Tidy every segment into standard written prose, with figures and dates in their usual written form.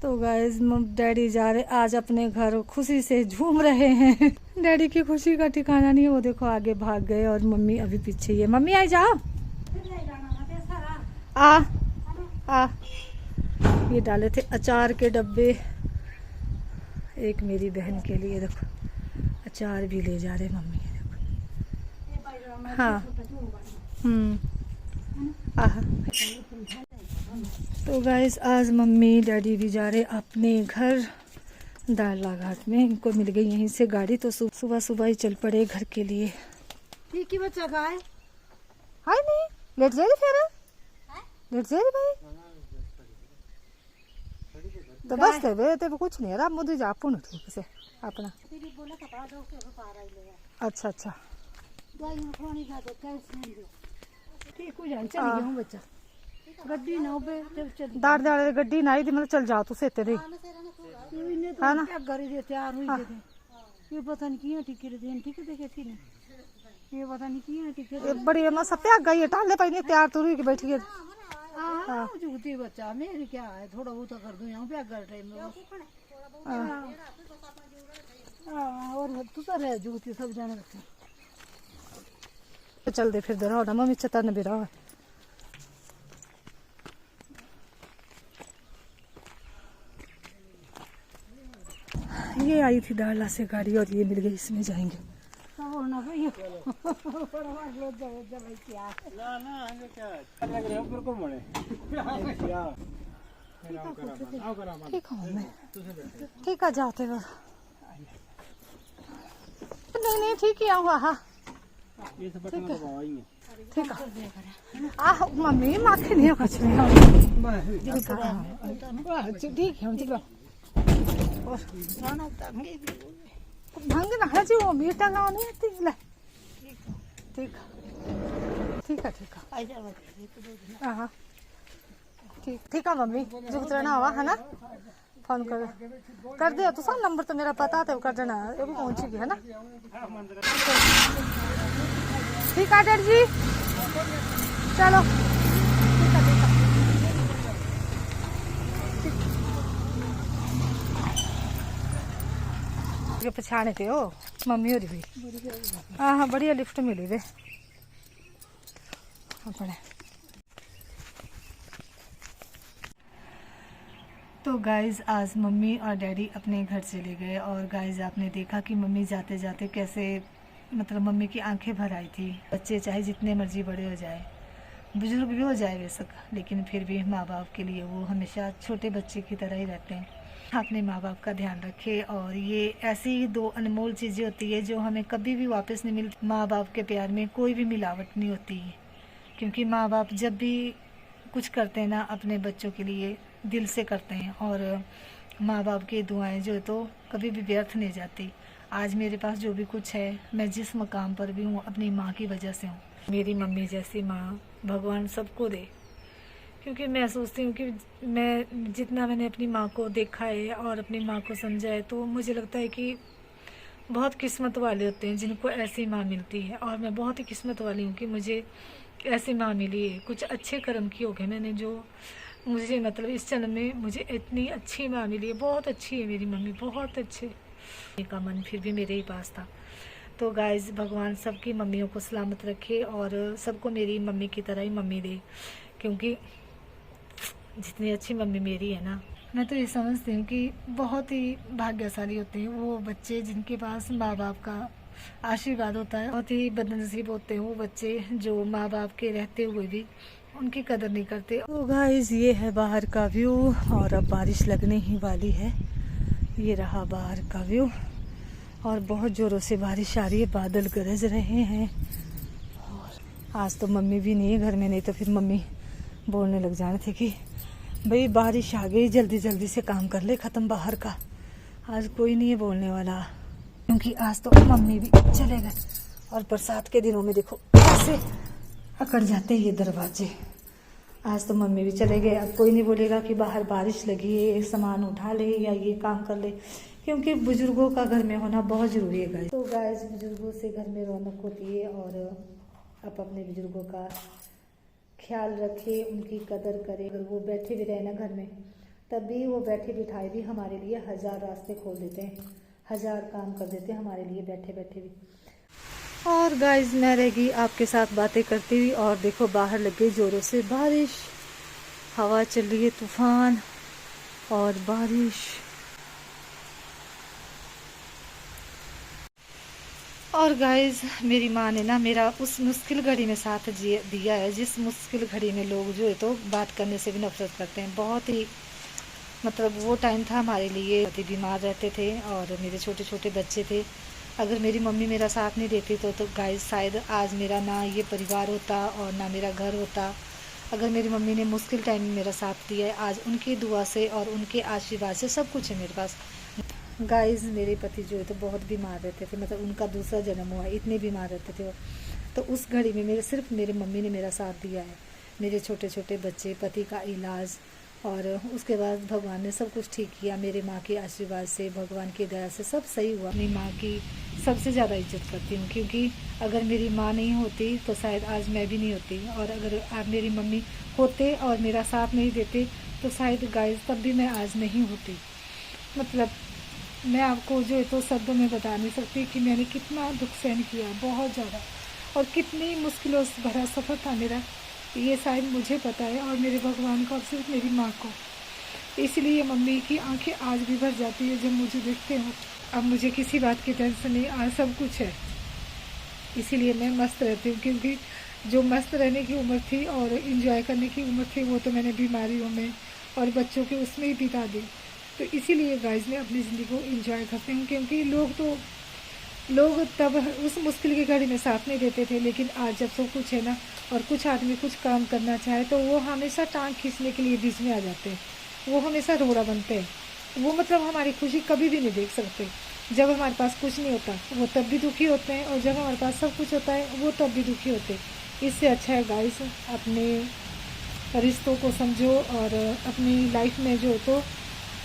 तो guys daddy जा रहे आज अपने घर, खुशी से झूम रहे हैं। डैडी की खुशी का ठिकाना नहीं है, वो देखो आगे भाग गए और मम्मी अभी पीछे ही है। मम्मी आई जाओ, आ ये डाले थे अचार के डब्बे, एक मेरी बहन के लिए, देखो अचार भी ले जा रहे मम्मी, देखो। हाँ तो गाइस आज मम्मी डैडी भी जा रहे अपने घर दारला घाट में। इनको मिल गई यहीं से गाड़ी, तो सुबह सुबह ही चल पड़े घर के लिए। ठीक है बच्चा का है हाय नहीं लेट जाए फिर लेट जाए भाई तो बस थे वे तो कुछ नहीं है मुझे जा पुन ठीक से अपना। अच्छा अच्छा ठीक हो जाए, चल गया हूं बच्चा गड्डी ना पे दाड़ दाड़ गड्डी ना आई मतलब चल जाओ तू सेते दे है ना गरी दे तैयार हुई दे ये पता नहीं किया टिके दे ठीक है देखे थी ये पता नहीं किया टिके बड़ी मैं सब पे गई टाले पाई नहीं तैयार तो हुई के बैठी है। हां जुगती बच्चा मेरी क्या है थोड़ा बहुत कर दूं यहां पे अगर टाइम में हां और तू तो रह जुगती सब जाने बच्चा तो चल दे फिर दे रहा मम्मी चतर न भी रहा। ये आई थी दारला से गाड़ी और ये मिल गई, इसमें जाएंगे। ठीक है जाते वह नहीं नहीं ठीक ही आऊँगा। हाँ ठीक है आ मम्मी माथे नहीं कुछ ठीक है भंग ना जी वो मीठा ना नहीं ठीक है ठीक ठीक है ठीक है हाँ ठीक ठीक है मम्मी जो उतरना हुआ है ना फोन कर दे तो सब नंबर तो मेरा पता था कर देना पहुंचेगी है ना। ठीक है डैड जी चलो पछाने थे ओ मम्मी हो रही हाँ हाँ बढ़िया लिफ्ट मिली वे अपने। तो गाइज आज मम्मी और डैडी अपने घर चले गए और गाइज आपने देखा कि मम्मी जाते जाते कैसे मतलब मम्मी की आंखें भर आई थी। बच्चे चाहे जितने मर्जी बड़े हो जाए बुजुर्ग भी हो जाए वैसे लेकिन फिर भी माँ बाप के लिए वो हमेशा छोटे बच्चे की तरह ही रहते हैं। अपने माँ बाप का ध्यान रखे और ये ऐसी दो अनमोल चीज़ें होती है जो हमें कभी भी वापस नहीं मिलती। माँ बाप के प्यार में कोई भी मिलावट नहीं होती है क्योंकि माँ बाप जब भी कुछ करते हैं ना अपने बच्चों के लिए दिल से करते हैं और माँ बाप की दुआएं जो तो कभी भी व्यर्थ नहीं जाती। आज मेरे पास जो भी कुछ है मैं जिस मकाम पर भी हूँ अपनी माँ की वजह से हूँ। मेरी मम्मी जैसी माँ भगवान सबको दे क्योंकि मैं सोचती हूँ कि मैं जितना मैंने अपनी माँ को देखा है और अपनी माँ को समझा है तो मुझे लगता है कि बहुत किस्मत वाले होते हैं जिनको ऐसी माँ मिलती है और मैं बहुत ही किस्मत वाली हूँ कि मुझे ऐसी माँ मिली है। कुछ अच्छे कर्म की हो गए मैंने जो मुझे मतलब इस जन्म में मुझे इतनी अच्छी माँ मिली है। बहुत अच्छी है मेरी मम्मी बहुत अच्छे का मन फिर भी मेरे ही पास था। तो गाइज भगवान सबकी मम्मियों को सलामत रखे और सबको मेरी मम्मी की तरह ही मम्मी दे क्योंकि जितनी अच्छी मम्मी मेरी है ना मैं तो ये समझती हूँ कि बहुत ही भाग्यशाली होते हैं वो बच्चे जिनके पास माँ बाप का आशीर्वाद होता है। बहुत ही बदनसीब होते हैं वो बच्चे जो माँ बाप के रहते हुए भी उनकी कदर नहीं करते। तो गाइस ये है बाहर का व्यू और अब बारिश लगने ही वाली है। ये रहा बाहर का व्यू और बहुत ज़ोरों से बारिश आ रही है, बादल गरज रहे हैं। और आज तो मम्मी भी नहीं है घर में, नहीं तो फिर मम्मी बोलने लग जाने थे कि भाई बारिश आ गई जल्दी जल्दी से काम कर ले ख़त्म बाहर का। आज कोई नहीं है बोलने वाला क्योंकि आज तो मम्मी भी चले गए और बरसात के दिनों में देखो कैसे अकड़ जाते ये दरवाजे। आज तो मम्मी भी चले गए, अब कोई नहीं बोलेगा कि बाहर बारिश लगी है सामान उठा ले या ये काम कर ले क्योंकि बुजुर्गों का घर में होना बहुत ज़रूरी है गाइस। तो गाइस बुजुर्गों से घर में रौनक होती है और आप अपने बुजुर्गों का ख्याल रखें, उनकी कदर करें। अगर वो बैठे भी रहे ना घर में तब भी वो बैठे बिठाए भी हमारे लिए 1000 रास्ते खोल देते हैं, 1000 काम कर देते हैं हमारे लिए बैठे बैठे भी। और गाइस मैं रह गई आपके साथ बातें करती हुई, और देखो बाहर लग गई ज़ोरों से बारिश, हवा चल रही है तूफान और बारिश। और गाइस मेरी माँ ने ना मेरा उस मुश्किल घड़ी में साथ दिया है, जिस मुश्किल घड़ी में लोग जो है तो बात करने से भी नफरत करते हैं। बहुत ही मतलब वो टाइम था हमारे लिए, बहुत ही बीमार रहते थे और मेरे छोटे छोटे बच्चे थे। अगर मेरी मम्मी मेरा साथ नहीं देती तो गाइस शायद आज मेरा ना ये परिवार होता और ना मेरा घर होता। अगर मेरी मम्मी ने मुश्किल टाइम में मेरा साथ दिया है, आज उनकी दुआ से और उनके आशीर्वाद से सब कुछ है मेरे पास। गाइस मेरे पति जो है तो बहुत बीमार रहते थे, मतलब उनका दूसरा जन्म हुआ, इतने बीमार रहते थे वो। तो उस घड़ी में सिर्फ मेरी मम्मी ने मेरा साथ दिया है। मेरे छोटे छोटे बच्चे, पति का इलाज, और उसके बाद भगवान ने सब कुछ ठीक किया। मेरे माँ के आशीर्वाद से, भगवान की दया से सब सही हुआ। अपनी माँ की सबसे ज़्यादा इज्जत करती हूँ, क्योंकि अगर मेरी माँ नहीं होती तो शायद आज मैं भी नहीं होती, और अगर आप मेरी मम्मी होते और मेरा साथ नहीं देते तो शायद गाइस तब भी मैं आज नहीं होती। मतलब मैं आपको जो है तो शब्दों में बता नहीं सकती कि मैंने कितना दुख सहन किया, बहुत ज़्यादा, और कितनी मुश्किलों से भरा सफ़र था मेरा। ये शायद मुझे पता है और मेरे भगवान को और सिर्फ मेरी माँ को। इसलिए मम्मी की आंखें आज भी भर जाती है जब मुझे देखते हो। अब मुझे किसी बात की टेंशन नहीं, आज सब कुछ है, इसीलिए मैं मस्त रहती हूँ। क्योंकि जो मस्त रहने की उम्र थी और इंजॉय करने की उम्र थी वो तो मैंने बीमारियों में और बच्चों के उसमें ही बिता दी। तो इसीलिए गाइस मैं अपनी ज़िंदगी को एंजॉय करती हूँ, क्योंकि लोग तब उस मुश्किल की घड़ी में साथ नहीं देते थे, लेकिन आज जब सब कुछ है ना और कुछ आदमी कुछ काम करना चाहे तो वो हमेशा टांग खींचने के लिए बीच में आ जाते हैं, वो हमेशा रोड़ा बनते हैं। वो मतलब हमारी खुशी कभी भी नहीं देख सकते। जब हमारे पास कुछ नहीं होता वो तब भी दुखी होते हैं, और जब हमारे पास सब कुछ होता है वो तब भी दुखी होते हैं। इससे अच्छा है गाइस अपने रिश्तों को समझो और अपनी लाइफ में जो तो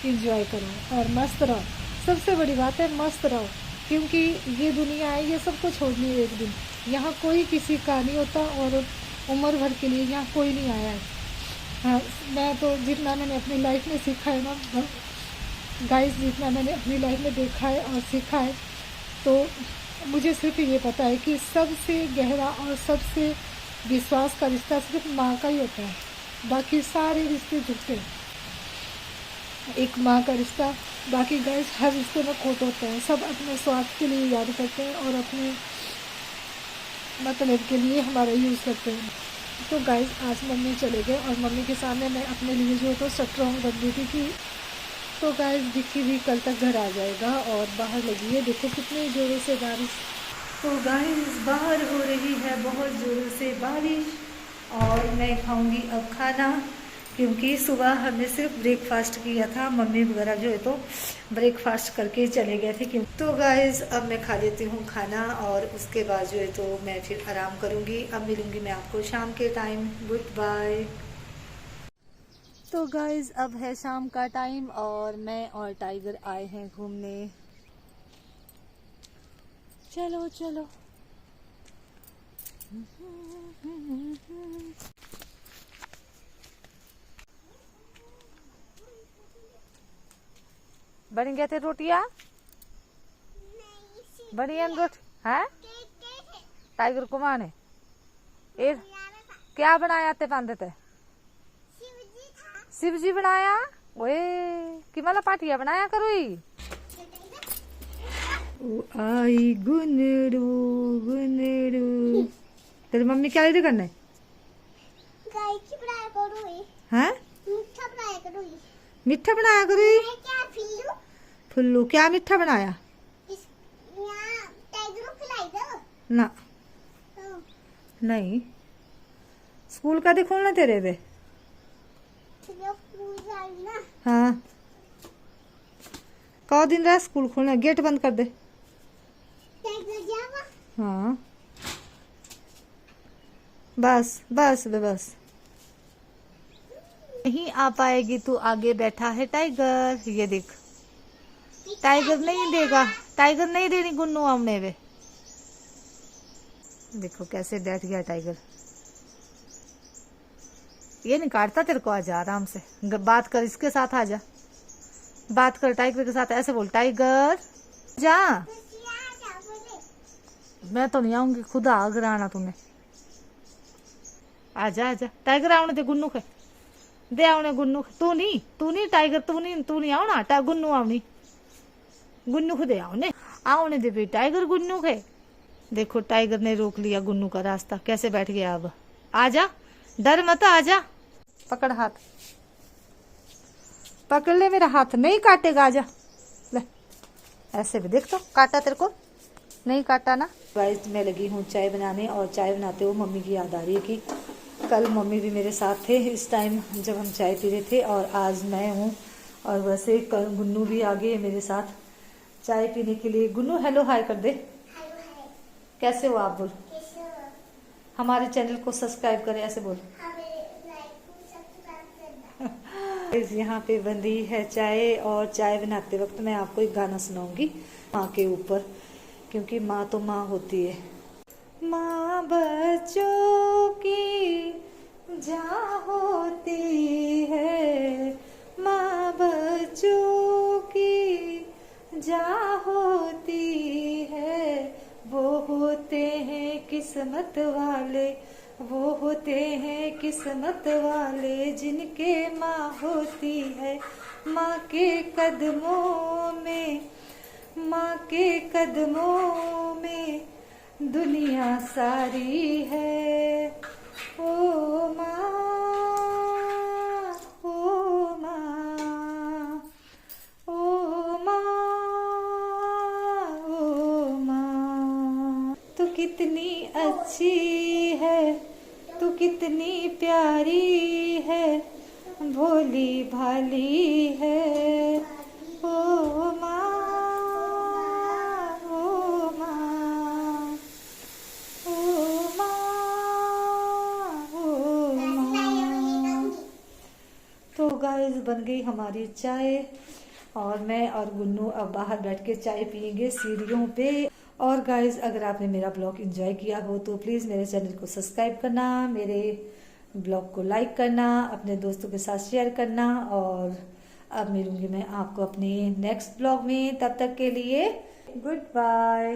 इंजॉय करो और मस्त रहो। सबसे बड़ी बात है मस्त रहो, क्योंकि ये दुनिया है, ये सबको छोड़नी है एक दिन। यहाँ कोई किसी का नहीं होता और उम्र भर के लिए यहाँ कोई नहीं आया है। हाँ, मैं तो जितना मैंने अपनी लाइफ में सीखा है ना गाइस, जितना मैंने अपनी लाइफ में देखा है और सीखा है, तो मुझे सिर्फ ये पता है कि सबसे गहरा और सबसे विश्वास का रिश्ता सिर्फ माँ का ही होता है, बाकी सारे रिश्ते झूठे हैं। एक माँ का रिश्ता, बाकी गाइस हर रिश्ते में खोट होता है। सब अपने स्वार्थ के लिए याद करते हैं और अपने मतलब के लिए हमारा यूज़ करते हैं। तो गाइस आज मम्मी चले गए और मम्मी के सामने मैं अपने लिए जो तो स्ट्रॉन्ग बन गई थी कि तो गाइस दिखी भी कल तक घर आ जाएगा। और बाहर लगी है, देखो कितने ज़ोरों से बारिश। तो गाइस बाहर हो रही है बहुत ज़ोरों से बारिश, और मैं खाऊंगी अब खाना, क्योंकि सुबह हमने सिर्फ ब्रेकफास्ट किया था। मम्मी वगैरह जो है तो ब्रेकफास्ट करके चले गए थे। क्यों तो गाइस अब मैं खा लेती हूँ खाना, और उसके बाद जो है तो मैं फिर आराम करूँगी। अब मिलूँगी मैं आपको शाम के टाइम। Goodbye. तो गाइस अब है शाम का टाइम और मैं और टाइगर आए हैं घूमने। चलो चलो। बन गए थे रोटियां? बनी रोटी है? टाइगर को माने क्या बनाया ते पांदे ते? शिव जी बनाया। ओए कि मला पाटिया बनाया करो ही। आई गुनरू गुनरू। तेरी मम्मी क्या इधर करना है? हाँ? मीठा बनाया करो। फुल्लू क्या मीठा बनाया? ना नहीं, स्कूल का खोलना तेरे बे। हाँ कौ दिन रहा स्कूल खोलना, गेट बंद कर दे। हाँ बस बस बे बस। नहीं आ पाएगी तू, आगे बैठा है टाइगर। ये देख टाइगर नहीं देगा, टाइगर नहीं देनी गुन्नू आमने वे। देखो कैसे बैठ गया टाइगर। ये नहीं काटता तेरे को, आजा आराम से बात कर, इसके साथ आजा, बात कर टाइगर के साथ, ऐसे बोल टाइगर जा। मैं तो नहीं आऊंगी, खुद अगर आना तूने, आजा आजा टाइगर आवने दे, गुन्नू के दे आवने, गुन्नू तू नहीं टाइगर, तू नहीं आवना, गुन्नू आवनी, गुन्नू को दे आवने दे भी टाइगर गुन्नू के। देखो टाइगर ने रोक लिया गुन्नू का रास्ता, कैसे बैठ गया। अब आजा, डर मत, आजा, पकड़ हाथ, पकड़ ले मेरा हाथ, नहीं काटेगा, आजा ले, ऐसे भी देख तो काटा तेरे को, नहीं काटा ना। गाइस मैं लगी हूँ चाय बनाने, और चाय बनाते हुए मम्मी की याद आ रही है कि कल मम्मी भी मेरे साथ थे इस टाइम जब हम चाय पी रहे थे, और आज मैं हूँ, और वैसे कल गुन्नू भी आ गए मेरे साथ चाय पीने के लिए। गुन्नू हेलो हाय कर दे, कैसे हो आप बोल, हमारे चैनल को सब्सक्राइब करें, ऐसे बोल। यहाँ पे बंदी है चाय, और चाय बनाते वक्त मैं आपको एक गाना सुनाऊंगी माँ के ऊपर, क्योंकि माँ तो माँ होती है। माँ बच्चों की जान होती है, माँ बच्चों की जान होती है, वो होते हैं किस्मत वाले, वो होते हैं किस्मत वाले जिनके माँ होती है। माँ के कदमों में, माँ के कदमों में दुनिया सारी है। ओ माँ, ओ माँ, ओ माँ, ओ माँ, तू कितनी अच्छी है, तू कितनी प्यारी है, भोली भाली है। ओ माँ, ओ माँ, ओ माँ, ओ माँ। तो गाइस बन गई हमारी चाय, और मैं और गुन्नू अब बाहर बैठ के चाय पियेंगे सीढ़ियों पे। और गाइस अगर आपने मेरा ब्लॉग एंजॉय किया हो तो प्लीज़ मेरे चैनल को सब्सक्राइब करना, मेरे ब्लॉग को लाइक करना, अपने दोस्तों के साथ शेयर करना। और अब मिलूंगी मैं आपको अपने नेक्स्ट ब्लॉग में, तब तक के लिए गुड बाय।